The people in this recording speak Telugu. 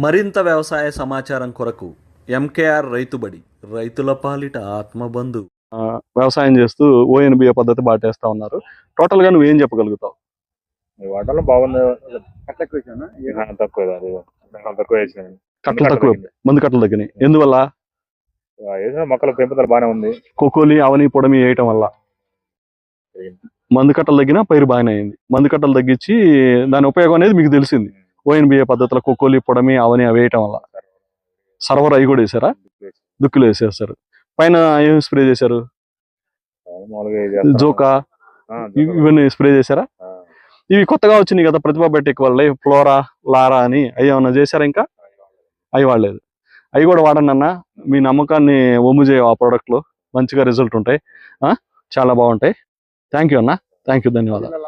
మరింత వ్యవసాయ సమాచారం కొరకు ఎంకేఆర్ రైతుబడి రైతుల పాలిట ఆత్మబంధు. వ్యవసాయం చేస్తూ ఓఎన్బిఏ పద్ధతి బాటేస్తా ఉన్నారు. టోటల్ గా నువ్వేం చెప్పగలుగుతావు? వాటర్లో బాగుంది. తక్కువ కట్టలు తక్కువ, మందు కట్టలు తగ్గినాయి. ఎందువల్ల? మొక్కల పెంపుదల బాగానే ఉంది. కోకోలి అవని పొడమి వేయటం వల్ల మందు కట్టలు తగ్గినా పైరు బాగానే అయింది. మందు కట్టలు తగ్గించి దాని ఉపయోగం అనేది మీకు తెలిసింది. ఓఎన్బిఏ పద్ధతిలో కోకోలి పొడమి అవని వేయటం వల్ల సర్వర్ అవి కూడా వేసారా? దుక్కులు వేసేస్తారు. పైన ఏం స్ప్రే చేశారు? జోకా ఇవన్నీ స్ప్రే చేశారా? ఇవి కొత్తగా వచ్చినాయి కదా ప్రతిభా బయోటెక్ వల్ల, ఫ్లోరా లారా అని, అవి ఏమన్నా చేశారా? ఇంకా అవి వాడలేదు. అవి కూడా వాడండి అన్న. మీ నమ్మకాన్ని ఒమ్ము చేయవు. ఆ ప్రోడక్ట్లో మంచిగా రిజల్ట్ ఉంటాయి, చాలా బాగుంటాయి. థ్యాంక్ యూ అన్న, థ్యాంక్ యూ, ధన్యవాదాలు.